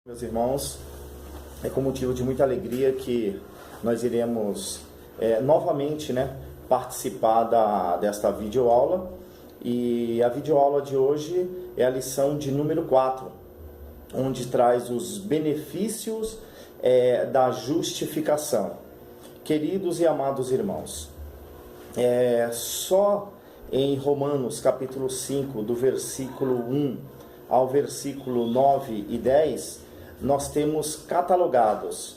Meus irmãos, é com motivo de muita alegria que nós iremos novamente participar desta videoaula. E a videoaula de hoje é a lição de número 4, onde traz os benefícios da justificação. Queridos e amados irmãos, só em Romanos capítulo 5, do versículo 1 ao versículo 9 e 10, nós temos catalogados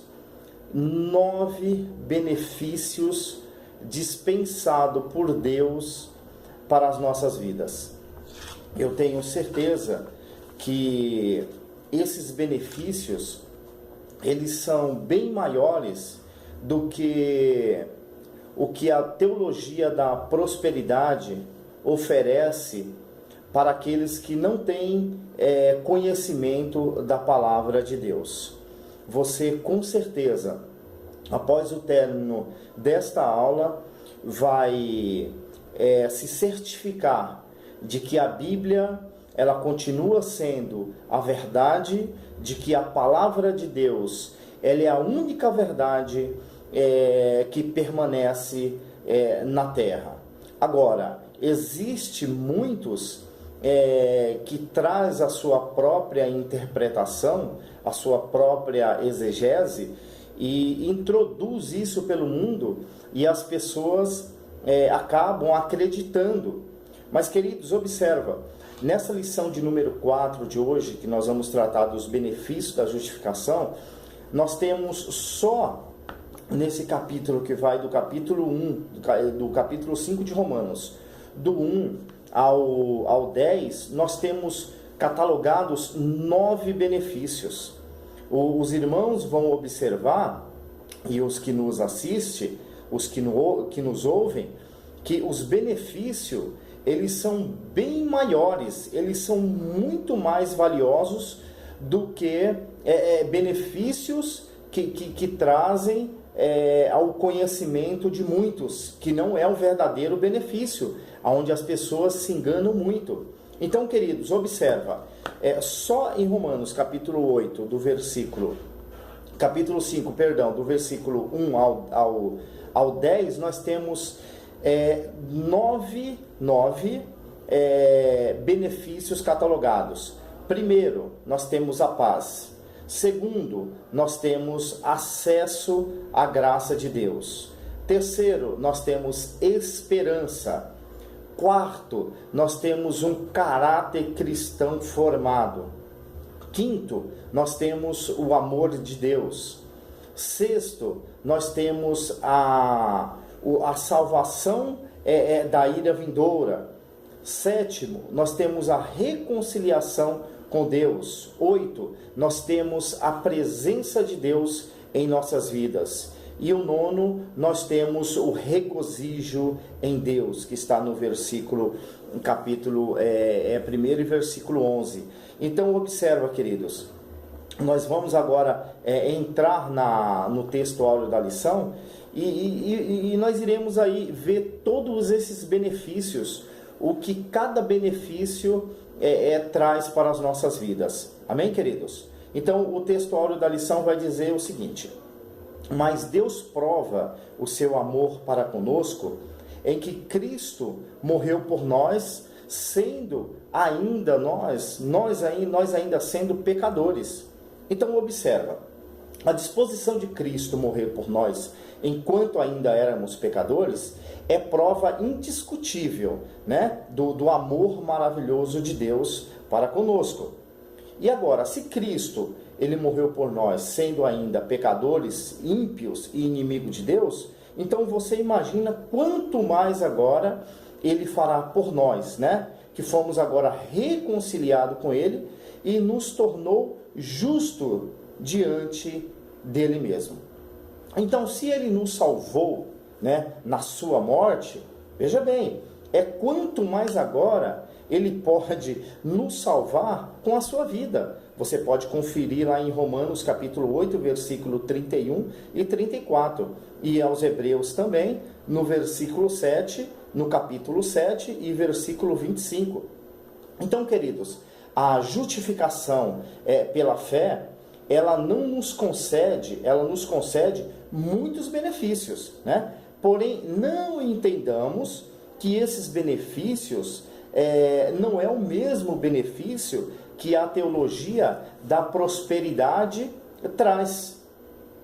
9 benefícios dispensados por Deus para as nossas vidas. Eu tenho certeza que esses benefícios, eles são bem maiores do que o que a teologia da prosperidade oferece para aqueles que não têm conhecimento da palavra de Deus. Você, com certeza, após o término desta aula, vai se certificar de que a Bíblia ela continua sendo a verdade, de que a palavra de Deus ela é a única verdade que permanece na terra. Agora, existe muitos que traz a sua própria interpretação, a sua própria exegese e introduz isso pelo mundo e as pessoas acabam acreditando. Mas, queridos, observa, nessa lição de número 4 de hoje, que nós vamos tratar dos benefícios da justificação, nós temos só nesse capítulo que vai do capítulo 1, do capítulo 5 de Romanos, do 1 ao 10, nós temos catalogados 9 benefícios. Os irmãos vão observar, e os que nos assistem, os que nos ouvem, que os benefícios, eles são bem maiores, eles são muito mais valiosos do que benefícios que trazem ao conhecimento de muitos, que não é o verdadeiro benefício, onde as pessoas se enganam muito. Então, queridos, observa, só em Romanos capítulo 8, capítulo 5, do versículo 1 ao 10, nós temos 9 benefícios catalogados. Primeiro, nós temos a paz. Segundo, nós temos acesso à graça de Deus. Terceiro, nós temos esperança. Quarto, nós temos um caráter cristão formado. Quinto, nós temos o amor de Deus. Sexto, nós temos a salvação da ira vindoura. Sétimo, nós temos a reconciliação com Deus. 8, nós temos a presença de Deus em nossas vidas. E o 9, nós temos o regozijo em Deus, que está no capítulo 1 e versículo 11. Então, observa, queridos, nós vamos agora entrar no texto áureo da lição e nós iremos aí ver todos esses benefícios, o que cada benefício traz para as nossas vidas. Amém, queridos? Então, o texto áureo da lição vai dizer o seguinte: mas Deus prova o seu amor para conosco em que Cristo morreu por nós, sendo ainda nós ainda sendo pecadores. Então, observa, a disposição de Cristo morrer por nós enquanto ainda éramos pecadores é prova indiscutível, do amor maravilhoso de Deus para conosco. E agora, se Cristo ele morreu por nós, sendo ainda pecadores, ímpios e inimigos de Deus, então você imagina quanto mais agora ele fará por nós, que fomos agora reconciliados com ele e nos tornou justo diante dele mesmo. Então, se ele nos salvou, na sua morte, veja bem, quanto mais agora ele pode nos salvar com a sua vida. Você pode conferir lá em Romanos capítulo 8, versículo 31 e 34. E aos Hebreus também, no versículo 7, no capítulo 7 e versículo 25. Então, queridos, a justificação pela fé, ela nos concede muitos benefícios, né? Porém, não entendamos que esses benefícios não é o mesmo benefício que a teologia da prosperidade traz,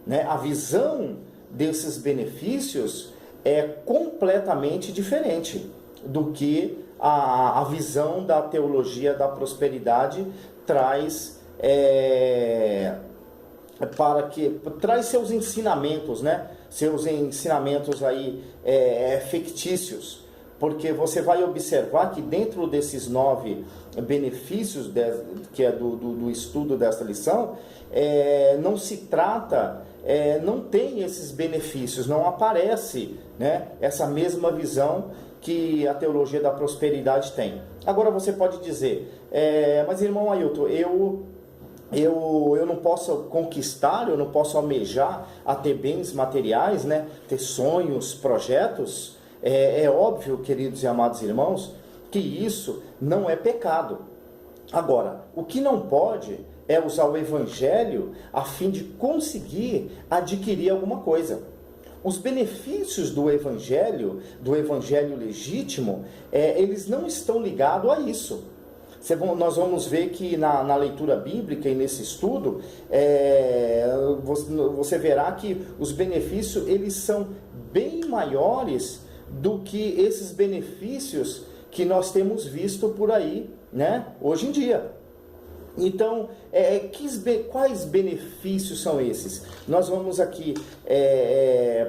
né? A visão desses benefícios é completamente diferente do que a visão da teologia da prosperidade traz, traz seus ensinamentos, né? Seus ensinamentos aí fictícios, porque você vai observar que dentro desses 9 benefícios que é do estudo desta lição, não se trata, não tem esses benefícios, não aparece, né, essa mesma visão que a teologia da prosperidade tem. Agora você pode dizer, mas irmão Ailton, eu não posso conquistar, eu não posso almejar a ter bens materiais, né, ter sonhos, projetos. É óbvio, queridos e amados irmãos, que isso não é pecado. Agora, o que não pode é usar o evangelho a fim de conseguir adquirir alguma coisa. Os benefícios do evangelho legítimo, eles não estão ligados a isso. Nós vamos ver que na leitura bíblica e nesse estudo, você verá que os benefícios eles são bem maiores do que esses benefícios que nós temos visto por aí, né, hoje em dia. Então, quais benefícios são esses? Nós vamos aqui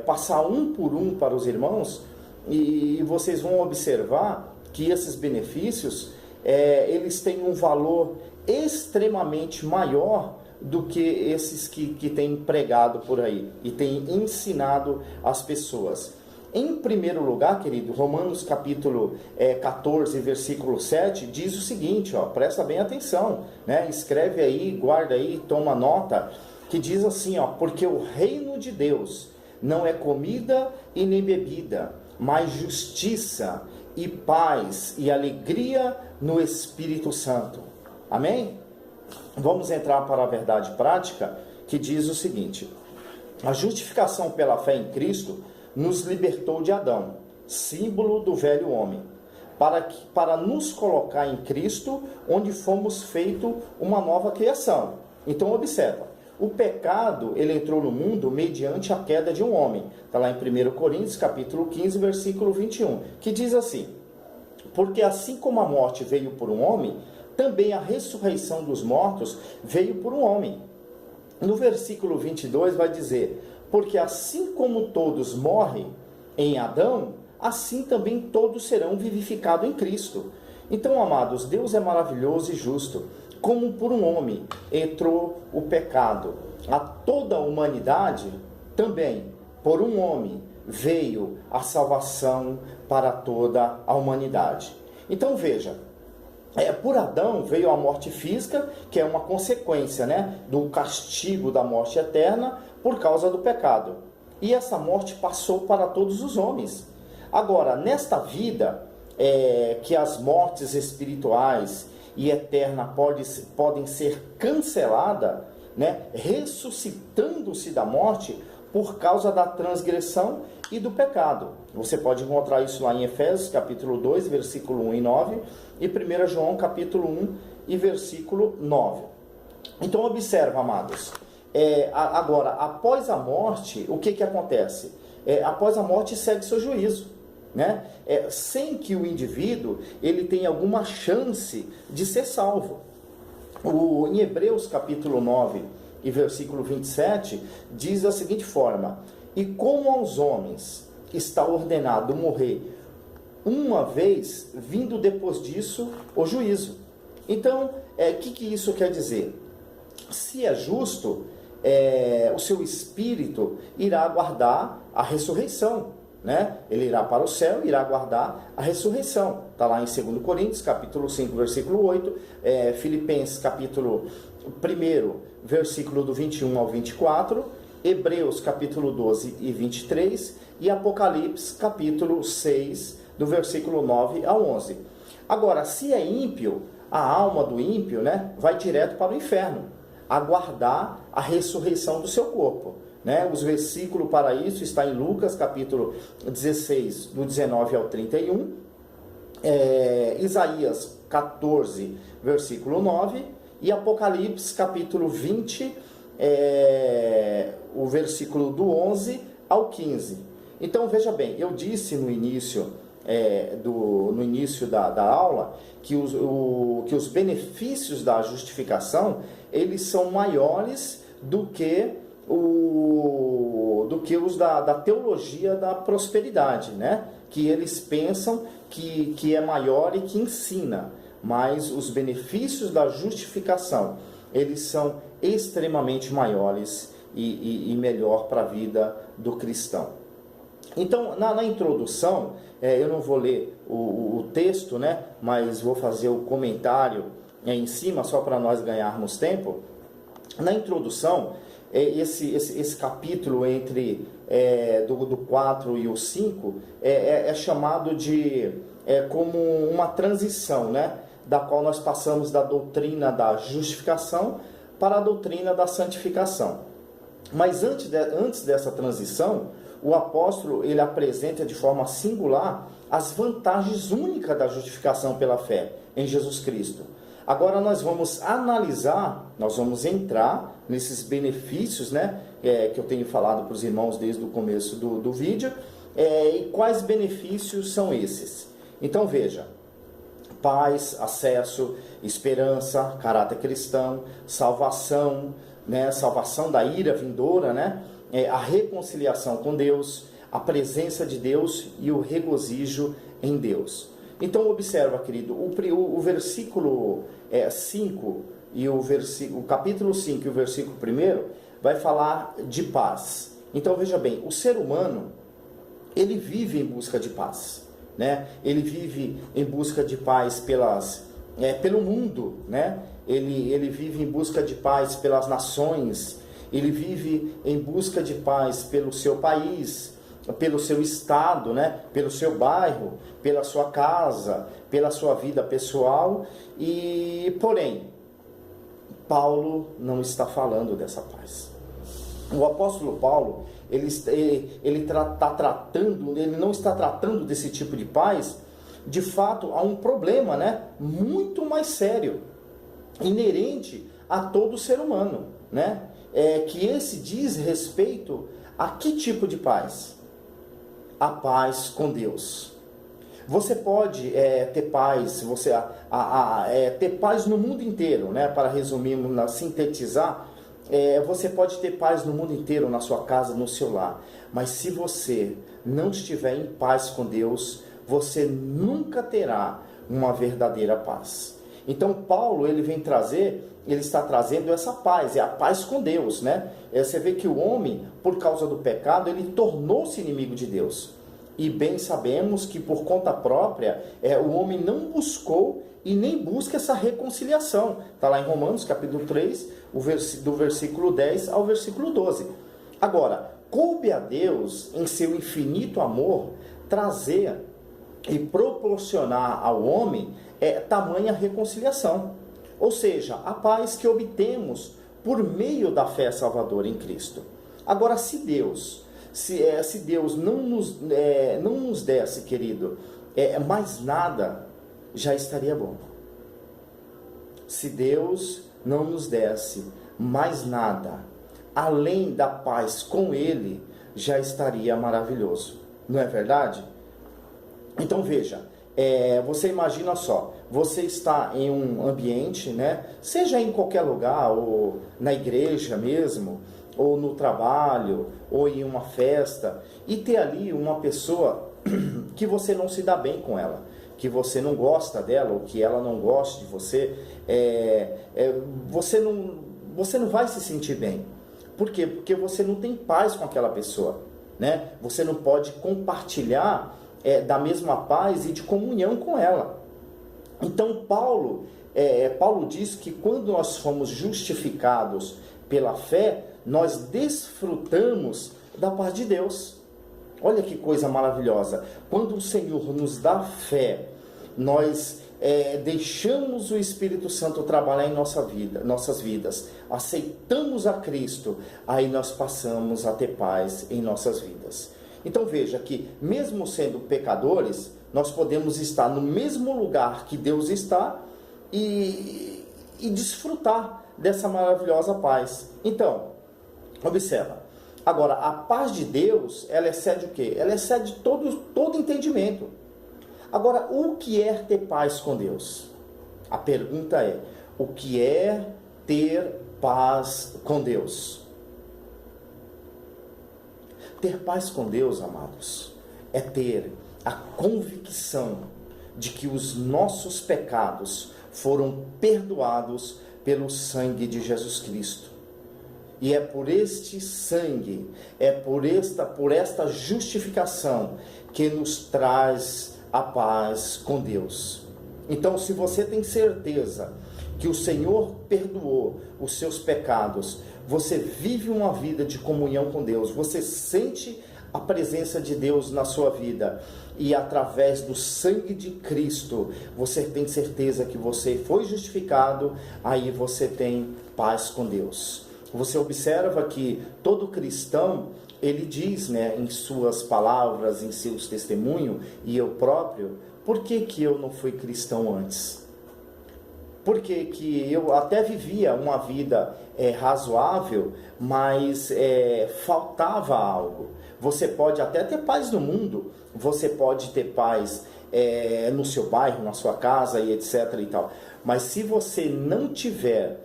passar um por um para os irmãos e vocês vão observar que esses benefícios eles têm um valor extremamente maior do que esses que têm pregado por aí e têm ensinado as pessoas. Em primeiro lugar, querido, Romanos capítulo 14, versículo 7, diz o seguinte, presta bem atenção, né? Escreve aí, guarda aí, toma nota, que diz assim, porque o reino de Deus não é comida e nem bebida, mas justiça e paz e alegria no Espírito Santo. Amém? Vamos entrar para a verdade prática, que diz o seguinte: a justificação pela fé em Cristo nos libertou de Adão, símbolo do velho homem, para nos colocar em Cristo, onde fomos feitos uma nova criação. Então observa, o pecado ele entrou no mundo mediante a queda de um homem. Está lá em 1 Coríntios capítulo 15, versículo 21, que diz assim: porque assim como a morte veio por um homem, também a ressurreição dos mortos veio por um homem. No versículo 22 vai dizer: porque assim como todos morrem em Adão, assim também todos serão vivificados em Cristo. Então, amados, Deus é maravilhoso e justo. Como por um homem entrou o pecado a toda a humanidade, também por um homem veio a salvação para toda a humanidade. Então veja, por Adão veio a morte física, que é uma consequência, né, do castigo da morte eterna por causa do pecado. E essa morte passou para todos os homens. Agora, nesta vida, que as mortes espirituais e eternas podem ser canceladas, né, ressuscitando-se da morte por causa da transgressão e do pecado. Você pode encontrar isso lá em Efésios, capítulo 2, versículo 1 e 9, e 1 João, capítulo 1 e versículo 9. Então, observa, amados. Agora, após a morte, o que acontece? Após a morte segue seu juízo, né? Sem que o indivíduo ele tenha alguma chance de ser salvo. Em Hebreus capítulo 9 e versículo 27, diz da seguinte forma: e como aos homens está ordenado morrer uma vez, vindo depois disso o juízo. Então, o que isso quer dizer? Se é justo, o seu espírito irá aguardar a ressurreição, né? Ele irá para o céu, irá aguardar a ressurreição. Está lá em 2 Coríntios, capítulo 5, versículo 8, Filipenses, capítulo 1, versículo do 21 ao 24, Hebreus, capítulo 12 e 23, e Apocalipse, capítulo 6, do versículo 9 ao 11. Agora, se é ímpio, a alma do ímpio, né, vai direto para o inferno. aguardar a ressurreição do seu corpo. Né? Os versículos para isso está em Lucas capítulo 16, do 19 ao 31, Isaías 14, versículo 9, e Apocalipse capítulo 20, o versículo do 11 ao 15. Então veja bem, eu disse no início, da aula que os benefícios da justificação eles são maiores do que os da teologia da prosperidade, né? Que eles pensam que é maior e que ensina, mas os benefícios da justificação eles são extremamente maiores e melhor para a vida do cristão. Então, na introdução, eu não vou ler o texto, né, mas vou fazer o comentário em cima, só para nós ganharmos tempo. Na introdução, esse capítulo entre do 4 e o 5 é chamado de como uma transição, né, da qual nós passamos da doutrina da justificação para a doutrina da santificação. Mas antes dessa transição, o apóstolo ele apresenta de forma singular as vantagens únicas da justificação pela fé em Jesus Cristo. Agora nós vamos analisar, nós vamos entrar nesses benefícios, né, que eu tenho falado para os irmãos desde o começo do vídeo, e quais benefícios são esses. Então veja, paz, acesso, esperança, caráter cristão, salvação, né, salvação da ira vindoura, né, a reconciliação com Deus, a presença de Deus e o regozijo em Deus. Então observa, querido, o versículo 5 e o capítulo 5 e o versículo 1 vai falar de paz. Então veja bem, o ser humano, ele vive em busca de paz, né? Ele vive em busca de paz pelo mundo, né? Ele vive em busca de paz pelas nações, ele vive em busca de paz pelo seu país, pelo seu estado, né? Pelo seu bairro, pela sua casa, pela sua vida pessoal. Porém, Paulo não está falando dessa paz. O apóstolo Paulo, ele não está tratando desse tipo de paz. De fato, há um problema, né, muito mais sério, inerente a todo ser humano, né? Que esse diz respeito a que tipo de paz? A paz com Deus. Você pode ter paz, ter paz no mundo inteiro, né? Para resumir, sintetizar, você pode ter paz no mundo inteiro, na sua casa, no seu lar. Mas se você não estiver em paz com Deus, você nunca terá uma verdadeira paz. Então Paulo ele está trazendo essa paz, é a paz com Deus, né? Você vê que o homem, por causa do pecado, ele tornou-se inimigo de Deus. E bem sabemos que por conta própria, o homem não buscou e nem busca essa reconciliação. Está lá em Romanos capítulo 3, do versículo 10 ao versículo 12. Agora, coube a Deus, em seu infinito amor, trazer e proporcionar ao homem tamanha reconciliação. Ou seja, a paz que obtemos por meio da fé salvadora em Cristo. Agora, se Deus não nos desse, querido, mais nada, já estaria bom. Se Deus não nos desse mais nada, além da paz com Ele, já estaria maravilhoso. Não é verdade? Então veja, você imagina só, você está em um ambiente, né, seja em qualquer lugar, ou na igreja mesmo, ou no trabalho, ou em uma festa, e ter ali uma pessoa que você não se dá bem com ela, que você não gosta dela, ou que ela não gosta de você, você não vai se sentir bem. Por quê? Porque você não tem paz com aquela pessoa, né? Você não pode compartilhar da mesma paz e de comunhão com ela. Então Paulo diz que quando nós fomos justificados pela fé, nós desfrutamos da paz de Deus. Olha que coisa maravilhosa. Quando o Senhor nos dá fé, nós deixamos o Espírito Santo trabalhar em nossas vidas, aceitamos a Cristo, aí nós passamos a ter paz em nossas vidas. Então veja que, mesmo sendo pecadores, nós podemos estar no mesmo lugar que Deus está e desfrutar dessa maravilhosa paz. Então, observa. Agora, a paz de Deus, ela excede o quê? Ela excede todo entendimento. Agora, o que é ter paz com Deus? A pergunta é, o que é ter paz com Deus? Ter paz com Deus, amados, é ter a convicção de que os nossos pecados foram perdoados pelo sangue de Jesus Cristo. E é por este sangue, é por esta justificação que nos traz a paz com Deus. Então, se você tem certeza que o Senhor perdoou os seus pecados, você vive uma vida de comunhão com Deus, você sente a presença de Deus na sua vida, e através do sangue de Cristo, você tem certeza que você foi justificado, aí você tem paz com Deus. Você observa que todo cristão, ele diz, em suas palavras, em seus testemunhos, e eu próprio, por que eu não fui cristão antes? Porque eu até vivia uma vida razoável, mas faltava algo. Você pode até ter paz no mundo, você pode ter paz no seu bairro, na sua casa e etc. e tal. Mas se você não tiver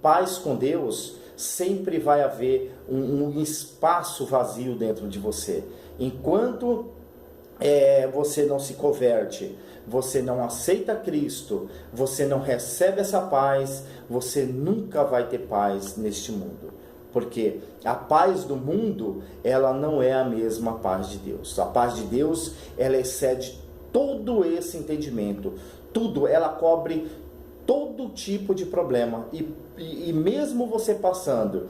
paz com Deus, sempre vai haver um espaço vazio dentro de você. Enquanto você não se converte, você não aceita Cristo, você não recebe essa paz, você nunca vai ter paz neste mundo. Porque a paz do mundo, ela não é a mesma paz de Deus. A paz de Deus, ela excede todo esse entendimento. Tudo, ela cobre todo tipo de problema. E mesmo você passando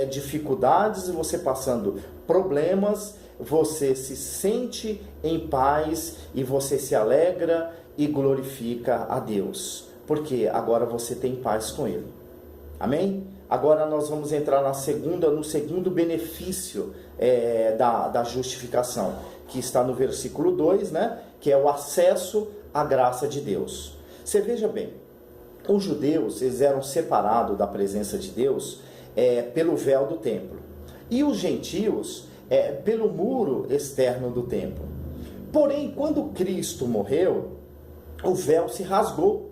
dificuldades, você passando problemas, você se sente em paz e você se alegra e glorifica a Deus. Porque agora você tem paz com Ele. Amém? Agora nós vamos entrar no segundo benefício da justificação, que está no versículo 2, que é o acesso à graça de Deus. Você veja bem, os judeus, eles eram separados da presença de Deus pelo véu do templo, e os gentios pelo muro externo do templo. Porém, quando Cristo morreu, o véu se rasgou,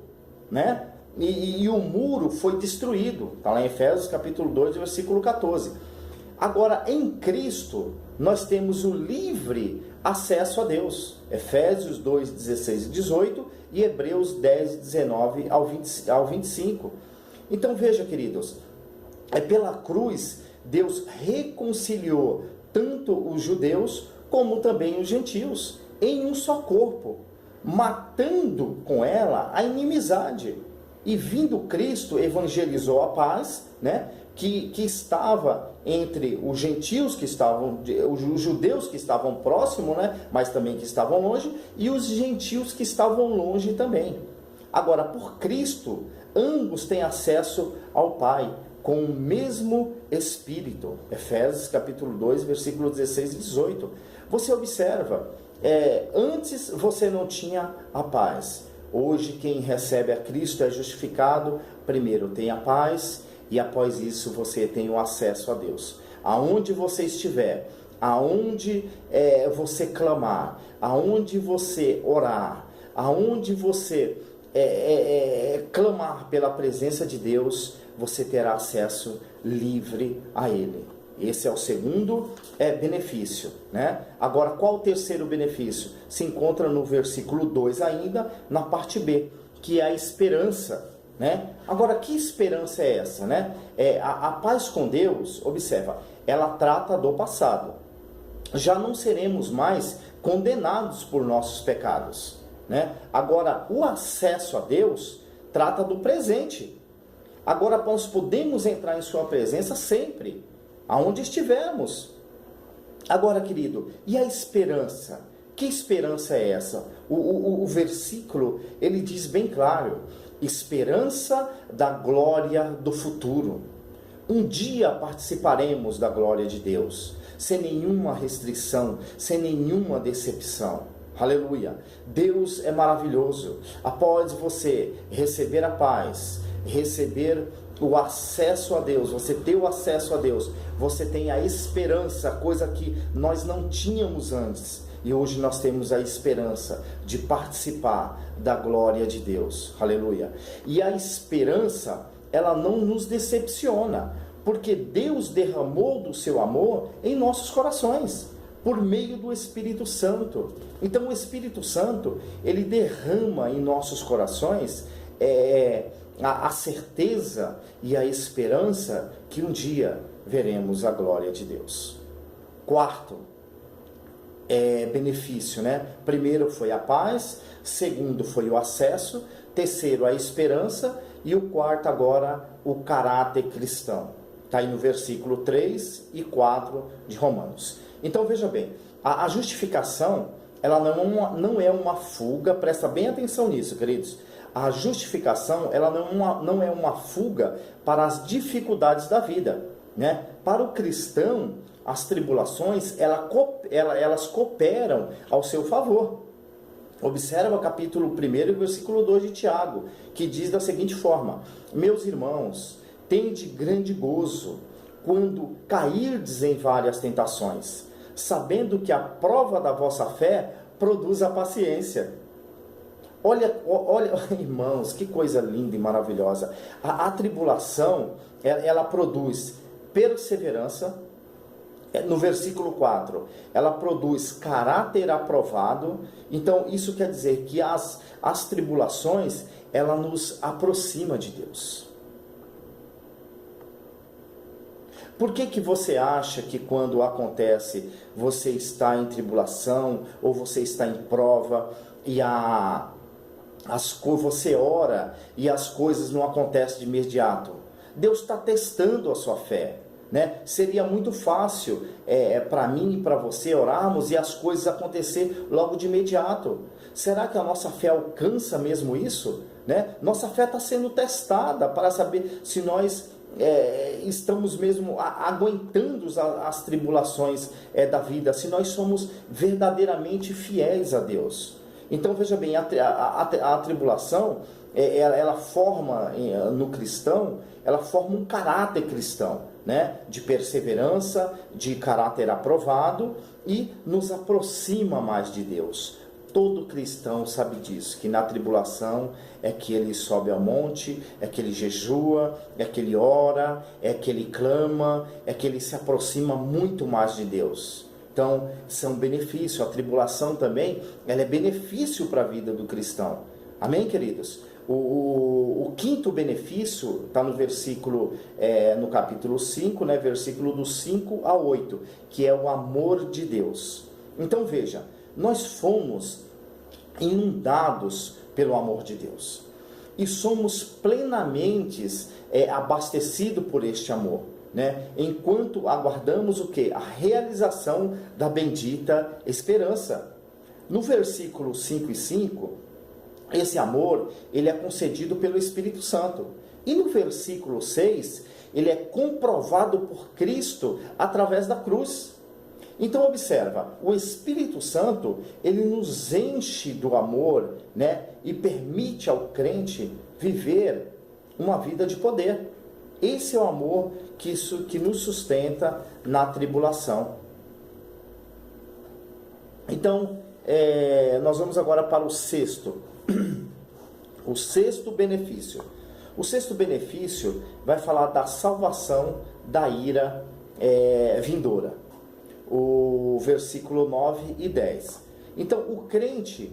E o muro foi destruído. Está lá em Efésios capítulo 2, versículo 14. Agora, em Cristo, nós temos o livre acesso a Deus. Efésios 2, 16 e 18 e Hebreus 10, 19 ao 25. Então veja, queridos, pela cruz, Deus reconciliou tanto os judeus como também os gentios em um só corpo, matando com ela a inimizade. E vindo Cristo, evangelizou a paz, que estava entre os gentios que estavam, os judeus que estavam próximos, mas também que estavam longe, e os gentios que estavam longe também. Agora, por Cristo, ambos têm acesso ao Pai, com o mesmo Espírito. Efésios capítulo 2, versículo 16 e 18. Você observa, antes você não tinha a paz. Hoje, quem recebe a Cristo é justificado, primeiro tem a paz, e após isso você tem o acesso a Deus. Aonde você estiver, aonde você clamar, aonde você orar, aonde você clamar pela presença de Deus, você terá acesso livre a Ele. Esse é o segundo benefício, Agora, qual o terceiro benefício? Se encontra no versículo 2 ainda, na parte B, que é a esperança, Agora, que esperança é essa, A paz com Deus, observa, ela trata do passado. Já não seremos mais condenados por nossos pecados, Agora, o acesso a Deus trata do presente. Agora, nós podemos entrar em sua presença sempre, aonde estivermos. Agora, querido, e a esperança? Que esperança é essa? O versículo, ele diz bem claro: esperança da glória do futuro. Um dia participaremos da glória de Deus, sem nenhuma restrição, sem nenhuma decepção. Aleluia! Deus é maravilhoso. Após você receber a paz, receber o acesso a Deus, você ter o acesso a Deus, você tem a esperança, coisa que nós não tínhamos antes. E hoje nós temos a esperança de participar da glória de Deus. Aleluia! E a esperança, ela não nos decepciona, porque Deus derramou do seu amor em nossos corações, por meio do Espírito Santo. Então o Espírito Santo, ele derrama em nossos corações a certeza e a esperança que um dia veremos a glória de Deus. Quarto, benefício, né? Primeiro foi a paz, segundo foi o acesso, terceiro a esperança e o quarto agora o caráter cristão. Está aí no versículo 3 e 4 de Romanos. Então veja bem, a justificação, ela não é uma fuga, presta bem atenção nisso, queridos. A justificação, ela não é uma fuga para as dificuldades da vida, né? Para o cristão, as tribulações, elas cooperam ao seu favor. Observa o capítulo 1 e versículo 2 de Tiago, que diz da seguinte forma: meus irmãos, tende grande gozo quando cairdes em várias tentações, sabendo que a prova da vossa fé produz a paciência. Olha, irmãos, que coisa linda e maravilhosa. A tribulação, ela produz perseverança. No versículo 4, ela produz caráter aprovado. Então, isso quer dizer que as tribulações, ela nos aproxima de Deus. Por que você acha que quando acontece, você está em tribulação, ou você está em prova, e você ora, e as coisas não acontecem de imediato? Deus está testando a sua fé. Né? Seria muito fácil para mim e para você orarmos e as coisas acontecer logo de imediato. Será que a nossa fé alcança mesmo isso? Né? Nossa fé está sendo testada para saber se nós estamos mesmo aguentando as tribulações da vida, se nós somos verdadeiramente fiéis a Deus. Então veja bem, a tribulação, ela forma no cristão, ela forma um caráter cristão, né? De perseverança, de caráter aprovado, e nos aproxima mais de Deus. Todo cristão sabe disso, que na tribulação é que ele sobe ao monte, é que ele jejua, é que ele ora, é que ele clama, é que ele se aproxima muito mais de Deus. Então, isso é um benefício. A tribulação também, ela é benefício para a vida do cristão. Amém, queridos? O quinto benefício está no versículo, no capítulo 5, né, versículo do 5 a 8, que é o amor de Deus. Então veja, nós fomos inundados pelo amor de Deus e somos plenamente abastecidos por este amor, né? Enquanto aguardamos o quê? A realização da bendita esperança. No versículo 5 e 5, esse amor, ele é concedido pelo Espírito Santo. E no versículo 6, ele é comprovado por Cristo através da cruz. Então observa, o Espírito Santo, ele nos enche do amor, né? E permite ao crente viver uma vida de poder. Esse é o amor que nos sustenta na tribulação. Então, nós vamos agora para o sexto. O sexto benefício. O sexto benefício vai falar da salvação da ira vindoura. O versículo 9 e 10. Então, o crente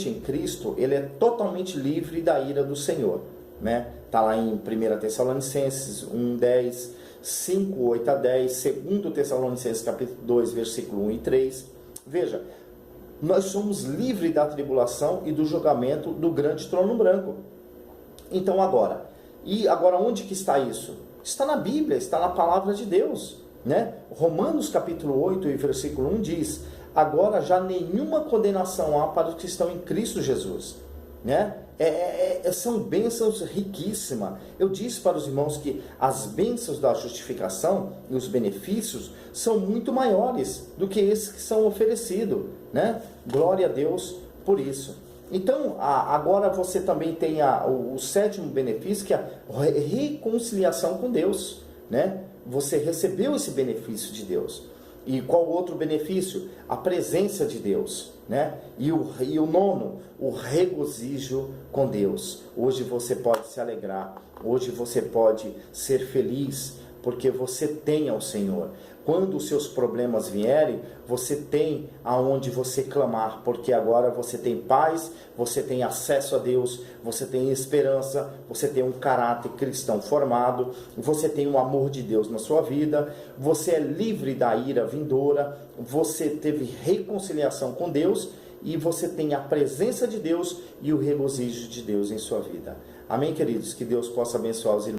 em Cristo, ele é totalmente livre da ira do Senhor, né? Está lá em 1 Tessalonicenses 1, 10, 5, 8 a 10, 2 Tessalonicenses capítulo 2, versículo 1 e 3. Veja, nós somos livres da tribulação e do julgamento do grande trono branco. Então agora onde que está isso? Está na Bíblia, está na palavra de Deus, né? Romanos capítulo 8 e versículo 1 diz: agora já nenhuma condenação há para os que estão em Cristo Jesus, né? São bênçãos riquíssimas. Eu disse para os irmãos que as bênçãos da justificação e os benefícios são muito maiores do que esses que são oferecidos, né? Glória a Deus por isso. Então, agora você também tem o sétimo benefício, que é a reconciliação com Deus, né? Você recebeu esse benefício de Deus. E qual outro benefício? A presença de Deus, né? E o nono, o regozijo com Deus. Hoje você pode se alegrar, hoje você pode ser feliz, porque você tem ao Senhor. Quando os seus problemas vierem, você tem aonde você clamar, porque agora você tem paz, você tem acesso a Deus, você tem esperança, você tem um caráter cristão formado, você tem o amor de Deus na sua vida, você é livre da ira vindoura, você teve reconciliação com Deus e você tem a presença de Deus e o regozijo de Deus em sua vida. Amém, queridos? Que Deus possa abençoar os irmãos.